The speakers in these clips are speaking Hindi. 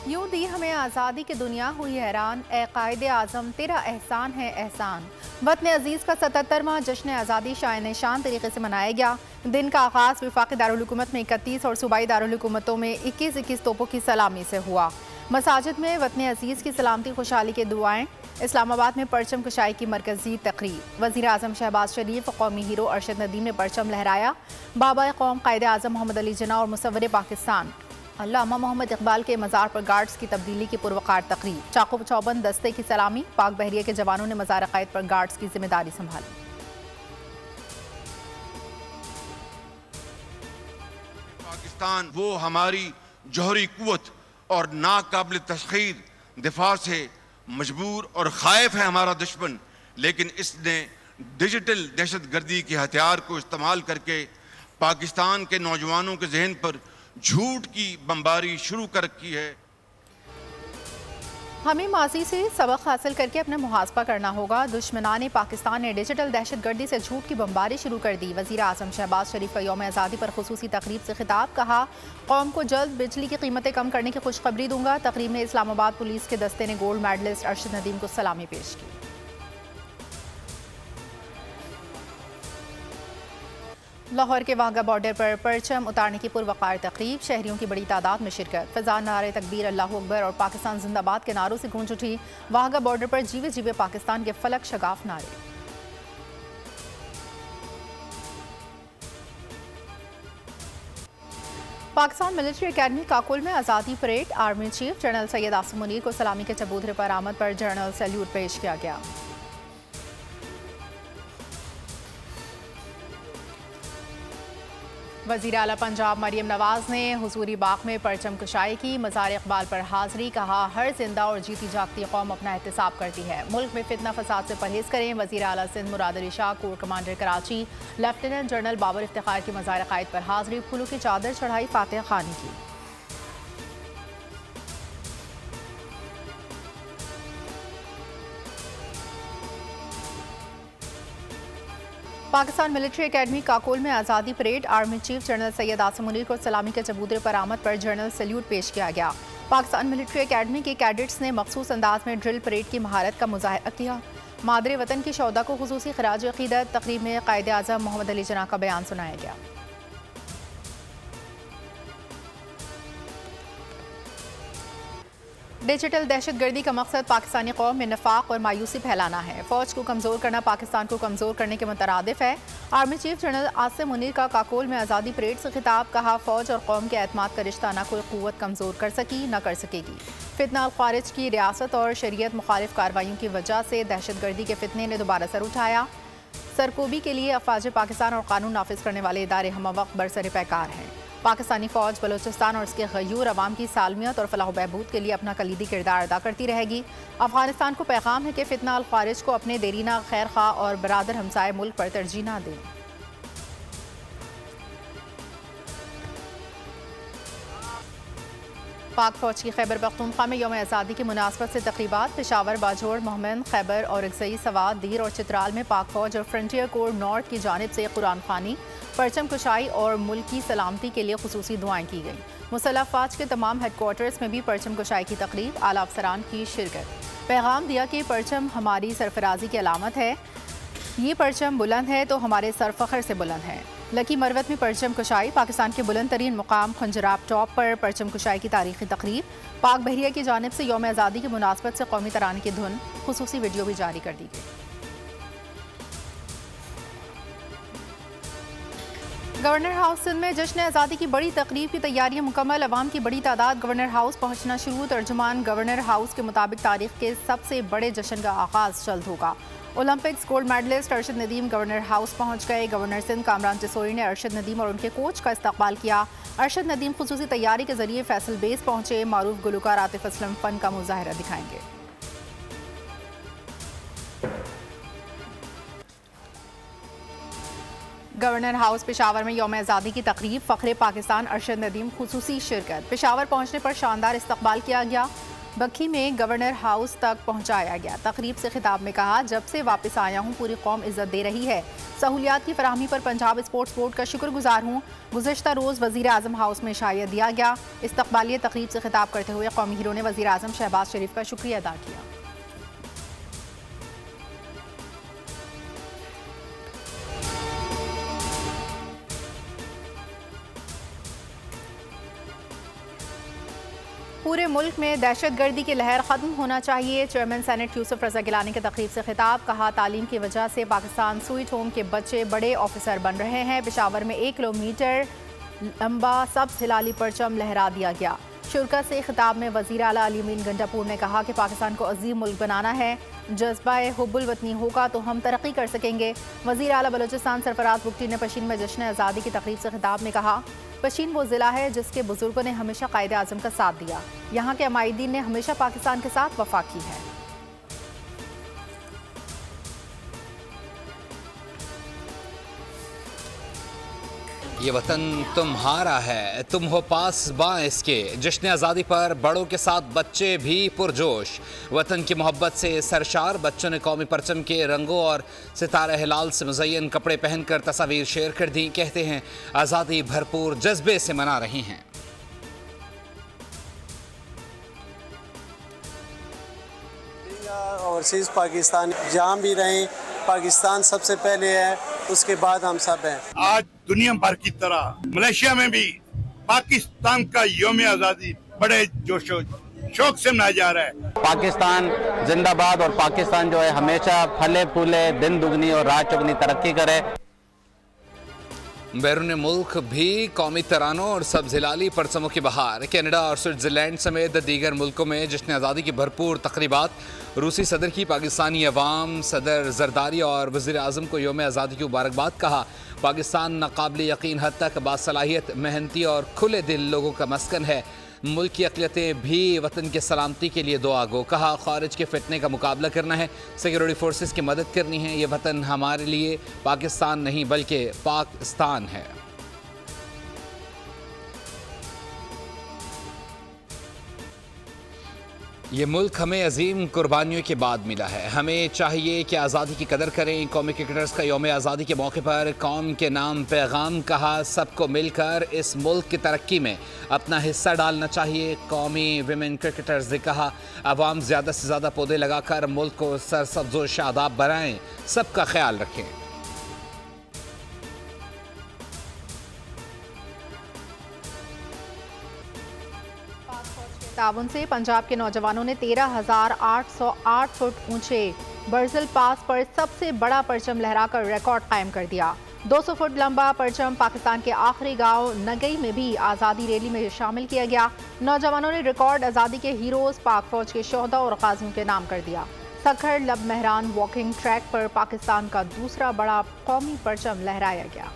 यूं दी हमें आज़ादी की दुनिया हुई हैरान, ए कायदे आज़म तेरा एहसान है एहसान। वतन अजीज़ का 77वां जश्न आज़ादी शान शान तरीके से मनाया गया। दिन का आगाज़ वफाकी दारुल हुकूमत में 31 और सूबाई दारुल हुकूमतों में 21-21 तोपों की सलामी से हुआ। मसाजिद में वतन अजीज़ की सलामती खुशहाली के दुआएं। इस्लामाबाद में परचम कुशाई की मरकजी तकरीब। वज़ीर आज़म शहबाज शरीफ कौमी हीरो अरशद नदीम ने परचम लहराया। बाबा कौम कायदे आज़म मोहम्मद अली जिन्ना और मुसव्विर पाकिस्तान अल्लामा मोहम्मद इकबाल के मज़ार पर गार्ड्स की तब्दीली की पुरवकार तकरीब। चाकू चौबंद दस्ते की सलामी। पाक बहरिया के जवानों ने मज़ार क़ायद पर गार्ड्स की जिम्मेदारी संभाली। पाकिस्तान वो हमारी जौहरी कुव्वत और नाकाबिल तस्खीर दिफा से मजबूर और खाइफ है हमारा दुश्मन, लेकिन इसने डिजिटल दहशत गर्दी के हथियार को इस्तेमाल करके पाकिस्तान के नौजवानों के जहन पर झूठ की बमबारी शुरू कर रखी है। हमें माजी से सबक हासिल करके अपना मुहासबा करना होगा। दुश्मनान पाकिस्तान ने डिजिटल दहशत गर्दी से झूठ की बमबारी शुरू कर दी। वज़ीर आज़म शहबाज शरीफ का यौम आज़ादी पर खुसूसी तकरीब से खिताब। कहा, कौम को जल्द बिजली की कीमतें कम करने की खुशखबरी दूंगा। तकरीब में इस्लामाबाद पुलिस के दस्ते ने गोल्ड मेडलिस्ट अरशद नदीम को सलामी पेश की। लाहौर के वाघा बॉर्डर पर परचम उतारने की पुरवकार तकरीब। शहरियों की बड़ी तादाद में शिरकत। फिजा नारे तकबीर, अल्लाहू अकबर और पाकिस्तान जिंदाबाद के नारों से गूंज उठी। वाघा बॉर्डर पर जीवे जीवे पाकिस्तान के फलक शगाफ नारे। पाकिस्तान मिलिट्री एकेडमी काकुल में आज़ादी parade. Army chief general Syed Asim Munir को सलामी के चबूतरे पर आमद पर जनरल सैल्यूट पेश किया गया। वज़ीर आला पंजाब मरियम नवाज ने हुजूरी बाग में परचम कुशाई की। मज़ार इकबाल पर हाज़री। कहा, हर जिंदा और जीती जागती कौम अपना एहतिसाब करती है। मुल्क में फितना फसाद से परहेज करें। वज़ीर आला Sindh Murad Ali Shah, corps commander Karachi lieutenant general Babar Iftikhar की मज़ार क़ायद पर हाज़री। फूलों की चादर चढ़ाई, फातिहा खानी की। पाकिस्तान मिलिट्री एकेडमी काकोल में आज़ादी parade. Army chief general Syed Asim Munir को सलामी के चबूतरे पर आमद पर जनरल सैल्यूट पेश किया गया। पाकिस्तान मिलिट्री एकेडमी के कैडेट्स ने मखसूस अंदाज में ड्रिल परेड की महारत का मुजाहरा किया। मादरे वतन की शौदा को खुसूसी खराज अकीदत। तकरीब में कायदे आज़म मोहम्मद अली जिन्ना का बयान सुनाया गया। डिजिटल दहशत गर्दी का मकसद पाकिस्तानी कौम में नफाक और मायूसी फैलाना है। फौज को कमज़ोर करना पाकिस्तान को कमज़ोर करने के मुतरादिफ है। Army chief general Asim Munir का काकोल में आज़ादी परेड से खिताब। कहा, फौज और कौम के एतमाद का रिश्ता न कोई क़ुव्वत कमज़ोर कर सकी न कर सकेगी। फितना खारिज की रियासत और शरीयत मुखालिफ कार्रवाइयों की वजह से दहशत गर्दी के फितने ने दोबारा सर उठाया। सरकोबी के लिए अफवाज पाकिस्तान और कानून नाफिज करने वाले इदारे हमवक्त बरसर पैकार हैं। पाकिस्तानी फौज बलोचिस्तान और इसके गयूर अवाम की सालमियत और फलाह बहबूद के लिए अपना कलीदी किरदार अदा करती रहेगी। अफगानिस्तान को पैगाम है कि फितना अल खारिज को अपने देरीना खैर खा और बरादर हमसाए मुल्क पर तरजीह न दें। पाक फौज की खैबर पख्तूनख्वा में यौम आज़ादी की मुनासबत से तकरीबात। पेशावर, बाजोड़, मोहम्मद, खैबर और अक्सई, सवात, दीर और चित्राल में पाक फौज और फ्रंटियर कोर नॉर्थ की जानिब से कुरान खानी, परचम कुशाई और मुल्क की सलामती के लिए खुसूसी दुआएं की गई। मुसल्लह अफवाज के तमाम हेडक्वार्टर्स में भी परचम कुशाई की तकरीब। आला अफसरान की शिरकत। पैगाम दिया कि परचम हमारी सरफराजी की अलामत है। ये परचम बुलंद है तो हमारे सर फख्र से बुलंद है। लकी मरवत में परचम कुशाई। पाकिस्तान के बुलंद तरीन मुकाम खंजराब टॉप पर परचम कुशाई की तारीखी तकरीब। पाक बहरिया की जानिब से यौम आज़ादी की मुनासबत से कौमी तराने की धुन खुसूसी वीडियो भी जारी कर दी गई। गवर्नर हाउस सिंध में जश्न आज़ादी की बड़ी तकरीब की तैयारियां मुकम्मल। अवाम की बड़ी तादाद गवर्नर हाउस पहुंचना शुरू। तर्जुमान गवर्नर हाउस के मुताबिक तारीख के सबसे बड़े जश्न का आगाज़ जल्द होगा। Olympics gold medalist Arshad Nadeem governor house पहुंच गए। गवर्नर सिंध कामरान जसोरी ने अरशद नदीम और उनके कोच का इस्तकबाल किया। अरशद नदीम खुसूसी तैयारी के जरिए फैसल बेस पहुंचे। मारूफ गुलकार आतिफ असलम फन का मुजाहरा दिखाएंगे। गवर्नर हाउस पेशावर में यौम आज़ादी की तकरीब। फ़ख्रे पाकिस्तान अरशद नदीम खुसूसी शिरकत। पेशावर पहुंचने पर शानदार इस्तकबाल किया गया। बखी में गवर्नर हाउस तक पहुंचाया गया। तकरीब से खिताब में कहा, जब से वापस आया हूं पूरी कौम इज्जत दे रही है। सहूलियात की फराहमी पर पंजाब स्पोर्ट्स बोर्ड का शुक्रगुजार हूं। गुज़िश्ता रोज़ वज़ीर आज़म हाउस में शायद दिया गया। इस्तकबालिया तकरीब से खिताब करते हुए कौमी हीरो ने वज़ीर आज़म शहबाज शरीफ का शुक्रिया अदा किया। पूरे मुल्क में दहशतगर्दी की लहर ख़त्म होना चाहिए। चेयरमैन सेनेट यूसुफ रज़ा गिलानी के तकरीब से खिताब। कहा, तालीम की वजह से पाकिस्तान स्वीट होम के बच्चे बड़े ऑफिसर बन रहे हैं। पेशावर में 1 किलोमीटर लंबा सब्ज़ हिलाली परचम लहरा दिया गया। शुरका से खिताब में वज़ीर आला अली अमीन गंडापुर ने कहा कि पाकिस्तान को अजीम मुल्क बनाना है। जज्बा हुब्बुल वतनी होगा तो हम तरक्की कर सकेंगे। वज़ीर आला बलूचिस्तान सरफराज बुगटी ने पशीन में जश्न आज़ादी की तकरीब से खिताब में कहा, पशीन वो ज़िला है जिसके बुजुर्गों ने हमेशा कायद आज़म का साथ दिया। यहाँ के अमायदीन ने हमेशा पाकिस्तान के साथ वफा की है। ये वतन तुम्हारा है, तुम हो पासबां इसके। जश्न आज़ादी पर बड़ों के साथ बच्चे भी पुरजोश। वतन की मोहब्बत से सरशार बच्चों ने कौमी परचम के रंगों और सितारे हिलाल से मुज़य्यन कपड़े पहनकर तस्वीर शेयर कर दी। कहते हैं आज़ादी भरपूर जज्बे से मना रही हैं। ओवरसीज़ पाकिस्तान जहाँ भी रहें, पाकिस्तान सबसे पहले है, उसके बाद हम सब हैं। आज दुनिया भर की तरह मलेशिया में भी पाकिस्तान का यौम आज़ादी बड़े जोशो शौक से मनाया जा रहा है। पाकिस्तान जिंदाबाद और पाकिस्तान जो है हमेशा फले फूले, दिन दुगनी और रात चौगनी तरक्की करे। बैरून मुल्क भी कौमी तरानों और सब्ज़ हिलाली परचमों की बहार। कनाडा और स्विट्ज़रलैंड समेत दीगर मुल्कों में जश्न आज़ादी की भरपूर तकरीबात। रूसी सदर की पाकिस्तानी अवाम, सदर जरदारी और वज़ीर आज़म को यौम आज़ादी की मुबारकबाद। कहा, पाकिस्तान नाकाबिल यकीन हद तक बासलाहियत, मेहनती और खुले दिल लोगों का मस्कन है। मुल्क की अक़लियतें भी वतन के सलामती के लिए दुआ गो। कहा, खारिज के फितने का मुकाबला करना है, सिक्योरिटी फोर्सेस की मदद करनी है। ये वतन हमारे लिए पाकिस्तान नहीं बल्कि पाकिस्तान है। ये मुल्क हमें अजीम कुर्बानियों के बाद मिला है। हमें चाहिए कि आज़ादी की कदर करें। कौमी क्रिकेटर्स का यौम आज़ादी के मौके पर कौम के नाम पैगाम। कहा, सबको मिलकर इस मुल्क की तरक्की में अपना हिस्सा डालना चाहिए। कौमी विमेन क्रिकेटर्स ने कहा, अवाम ज़्यादा से ज़्यादा पौधे लगाकर मुल्क को सरसब्ज़ और शादाब बनाएं। सबका ख्याल रखें। ताउन से पंजाब के नौजवानों ने 13,808 फुट ऊंचे बर्जल पास पर सबसे बड़ा परचम लहराकर रिकॉर्ड कायम कर दिया। 200 फुट लंबा परचम पाकिस्तान के आखिरी गांव नगई में भी आज़ादी रैली में शामिल किया गया। नौजवानों ने रिकॉर्ड आज़ादी के हीरोज, पाक फौज के शोहदा और गाजियों के नाम कर दिया। सखर लब मेहरान वॉकिंग ट्रैक पर पाकिस्तान का दूसरा बड़ा कौमी परचम लहराया गया।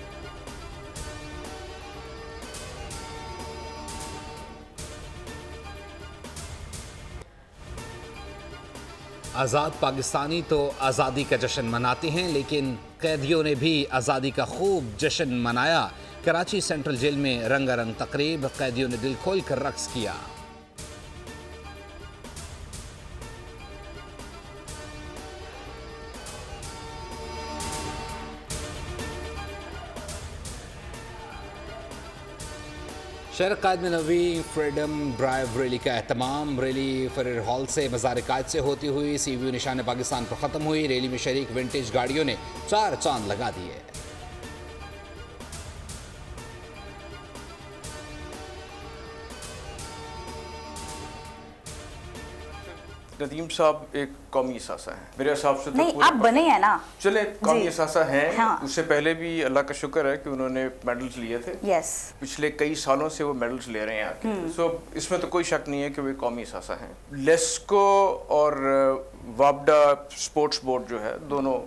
आज़ाद पाकिस्तानी तो आज़ादी का जश्न मनाते हैं, लेकिन कैदियों ने भी आज़ादी का खूब जश्न मनाया। कराची सेंट्रल जेल में रंगारंग तकरीब, कैदियों ने दिल खोल कर रक्स किया। शहर कायद में नवी फ्रीडम ड्राइव रैली का एहतमाम। रैली फरेर हॉल से मज़ार कायद से होती हुई सीवीयू निशान पाकिस्तान पर ख़त्म हुई। रैली में शरीक विंटेज गाड़ियों ने 4 चांद लगा दिए। नदीम साहब एक कौमी असासा है मेरे हिसाब से। तो नहीं, आप बने हैं ना, चले कौमी असासा हैं। हाँ। उससे पहले भी अल्लाह का शुक्र है कि उन्होंने मेडल्स लिए थे। यस, पिछले कई सालों से वो मेडल्स ले रहे हैं आके। सो इसमें तो कोई शक नहीं है कि वो कौमी असासा हैं। लेस्को और वाबडा स्पोर्ट्स बोर्ड जो है, दोनों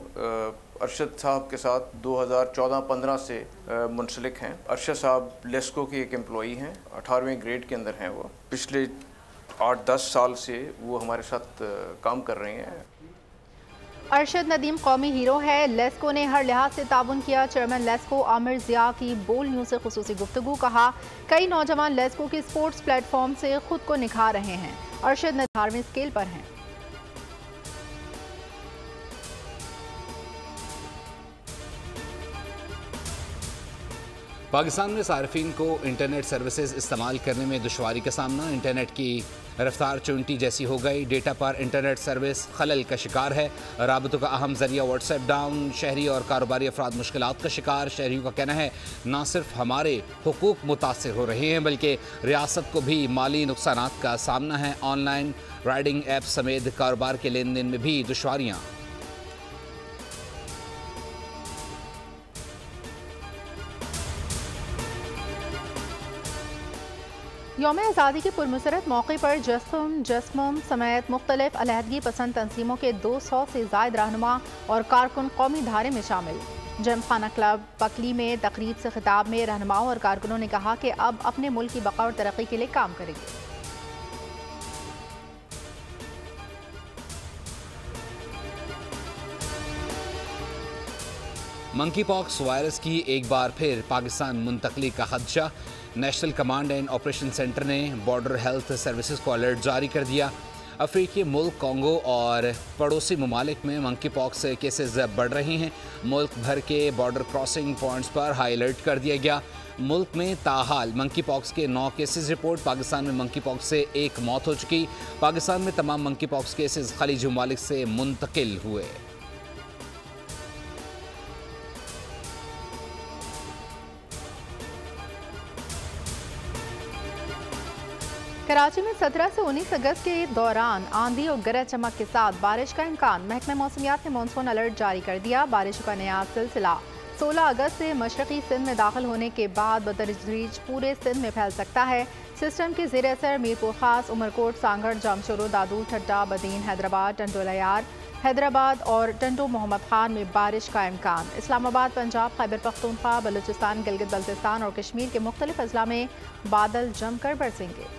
अरशद साहब के साथ 2014-15 से मुंसलिक हैं। अरशद साहब लेस्को के एक एम्प्लॉई हैं, 18वें ग्रेड के अंदर हैं। वो पिछले 8-10 साल से वो हमारे साथ काम कर रहे हैं। अरशद नदीम कौमी हीरो है। लेस्को ने हर लिहाज से ताउन किया। चेयरमैन लेस्को आमिर ज़िया की बोल न्यूज़ से खुसूसी गुफ्तगू। कहा, कई नौजवान लेस्को के स्पोर्ट्स प्लेटफॉर्म से खुद को निखार रहे हैं अरशद ने 18वें स्केल पर हैं। पाकिस्तान में सार्फिन को इंटरनेट सर्विसेज इस्तेमाल करने में दुश्वारी का सामना। इंटरनेट की रफ्तार चुनटी जैसी हो गई। डेटा पर इंटरनेट सर्विस खलल का शिकार है। राबतों का अहम जरिया व्हाट्सएप डाउन। शहरी और कारोबारी अफराद मुश्किलात का शिकार। शहरियों का कहना है न सिर्फ हमारे हुकूक मुतासिर हो रहे हैं बल्कि रियासत को भी माली नुकसानात का सामना है। ऑनलाइन राइडिंग ऐप समेत कारोबार के लेन देन में भी दुश्वारियाँ। यौम आज़ादी के पुरमसरत मौके पर जस्म समेत मुख्तलिफ अलहदगी पसंद तंजीमों के 200 से ज़ायद रहनुमा और कारकुन कौमी धारे में शामिल। जमखाना क्लब पकली में तकरीब से खिताब में रहनुमाओं और कारकुनों ने कहा कि अब अपने मुल्क की बका और तरक्की के लिए काम करेंगे। मंकी पॉक्स वायरस की एक बार फिर पाकिस्तान मुंतकली का खदशा। National command and operation centre ने बॉर्डर हेल्थ सर्विसेज को अलर्ट जारी कर दिया। अफ्रीकी मुल्क कॉन्गो और पड़ोसी ममालिक में मंकी पॉक्स केसेस बढ़ रहे हैं। मुल्क भर के बॉर्डर क्रॉसिंग पॉइंट्स पर हाई अलर्ट कर दिया गया। मुल्क में ताहाल मंकी पॉक्स के 9 केसेस रिपोर्ट। पाकिस्तान में मंकी पॉक्स से 1 मौत हो चुकी। पाकिस्तान में तमाम मंकी पॉक्स केसेस खलीजी ममालिक से मुंतकिल हुए। कराची में 17 से 19 अगस्त के दौरान आंधी और गरज चमक के साथ बारिश का इम्कान। महकमा मौसमियात ने मानसून अलर्ट जारी कर दिया। बारिशों का नया सिलसिला 16 अगस्त से मशरकी सिंध में दाखिल होने के बाद बतदरीज पूरे सिंध में फैल सकता है। सिस्टम के ज़ेर असर मीरपुर खास, उमरकोट, सांगड़, जामशोरो, दादू, ठट्टा, बदीन, हैदराबाद, टंडो लयार, हैदराबाद और टंडो मोहम्मद खान में बारिश का इम्कान। इस्लामाबाद, पंजाब, खैबर पख्तूनख्वा, बलूचिस्तान, गिलगित बल्तिस्तान और कश्मीर के मुख्तलिफ अजला में बादल जमकर बरसेंगे।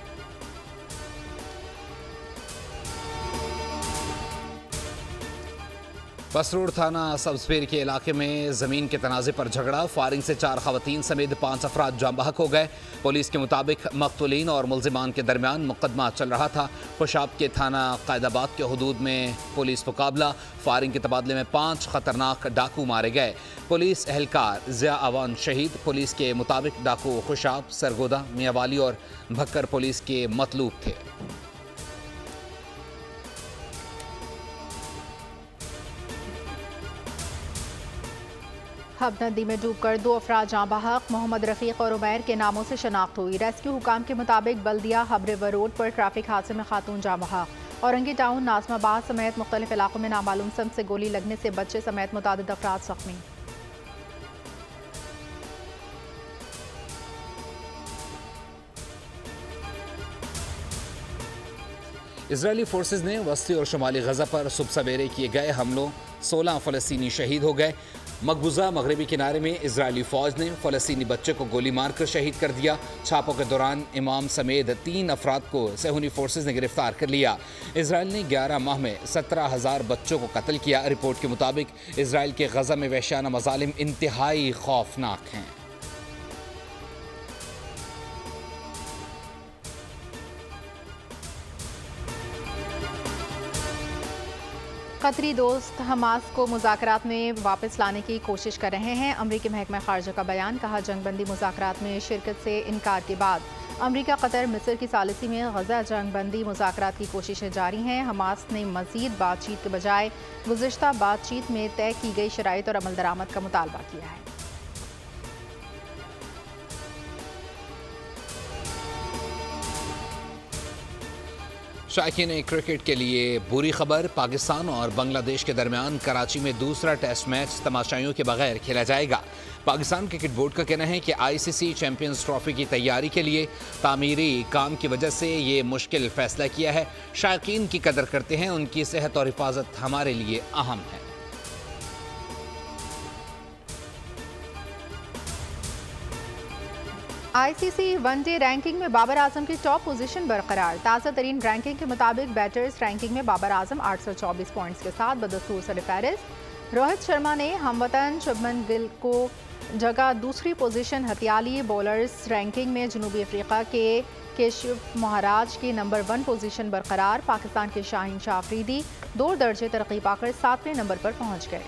बसरोड थाना सब्सपेर के इलाके में ज़मीन के तनाज़े पर झगड़ा। फायरिंग से 4 ख़वातीन समेत 5 अफराद जाँ बहक हो गए। पुलिस के मुताबिक मक़तूलीन और मुल्ज़िमान के दरमियान मुकदमा चल रहा था। खुशाब के थाना कायदाबाद के हदूद में पुलिस मुकाबला। फायरिंग के तबादले में 5 ख़तरनाक डाकू मारे गए। पुलिस एहलकार ज़िया अवान शहीद। पुलिस के मुताबिक डाकू खुशाब, सरगोदा, मियाँवाली और भक्कर पुलिस के मतलूब थे। हब नदी में डूबकर 2 अफराद जाँ बहक। मोहम्मद रफ़ीक और उमैर के नामों से शनाख्त हुई। रेस्क्यू हुकाम के मुताबिक बल्दिया हब रिवर रोड पर ट्रैफिक हादसे में खातून जाँ बहक। औरंगी टाउन, नाज़माबाद समेत मुख्तलिफ इलाकों में नामालूम संद से गोली लगने से बच्चे समेत मुतादिद अफराद जख्मी। इजरायली फोर्सेज ने वस्ती और शुमाली गजा पर सुबह सवेरे किए गए हमलों 16 फ़लस्तीनी शहीद हो गए। मकबूजा मगरबी किनारे में इजरायली फ़ौज ने फ़लस्तीनी बच्चे को गोली मारकर शहीद कर दिया। छापों के दौरान इमाम समेत 3 अफराद को सहूनी फोर्सेज ने गिरफ्तार कर लिया। इजरायल ने 11 माह में 17,000 बच्चों को कत्ल किया। रिपोर्ट के मुताबिक इजरायल के गजा में वहशाना मज़ालिम इंतहाई खौफनाक हैं। कतरी दोस्त हमास को मुज़ाकरात में वापस लाने की कोशिश कर रहे हैं। अमरीकी महकमा खारजा का बयान। कहा, जंगबंदी मुज़ाकरात में शिरकत से इनकार के बाद अमरीका, कतर, मिस्र की सालिसी में गजा जंगबंदी मुज़ाकरात की कोशिशें जारी हैं। हमास ने मज़ीद बातचीत के बजाय गुज़िश्ता बातचीत में तय की गई शराइत और अमल दरामद का मुतालबा किया है। शायकीन क्रिकेट के लिए बुरी खबर। पाकिस्तान और बांग्लादेश के दरमियान कराची में दूसरा टेस्ट मैच तमाशाइयों के बगैर खेला जाएगा। पाकिस्तान क्रिकेट बोर्ड का कहना है कि आईसीसी चैंपियंस ट्रॉफी की तैयारी के लिए तामीरी काम की वजह से ये मुश्किल फैसला किया है। शायकीन की कदर करते हैं, उनकी सेहत और हिफाजत हमारे लिए अहम है। आईसीसी वनडे रैंकिंग में बाबर आजम की टॉप पोजीशन बरकरार। ताज़ा तरीन रैंकिंग के मुताबिक बैटर्स रैंकिंग में बाबर आजम 824 पॉइंट्स के साथ बदस्तूर सरफहरिस्त। रोहित शर्मा ने हमवतन शुभमन गिल को जगह दूसरी पोजीशन हथियाली बॉलर्स रैंकिंग में जनूबी अफ्रीका के केशव महाराज की नंबर 1 पोजीशन बरकरार। पाकिस्तान के शाहीन शाह अफरीदी 2 दर्जे तरक्की पाकर 7वें नंबर पर पहुंच गए।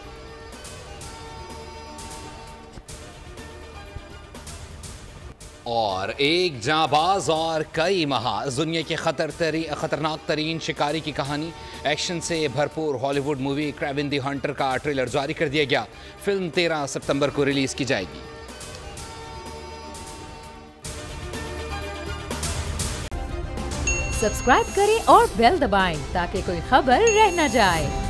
और एक जांबाज और कई माह दुनिया के खतरनाक तरीन शिकारी की कहानी। एक्शन से भरपूर हॉलीवुड मूवी क्रैबिन द हंटर का ट्रेलर जारी कर दिया गया। फिल्म 13 सितंबर को रिलीज की जाएगी। सब्सक्राइब करें और बेल दबाएं ताकि कोई खबर रह न जाए।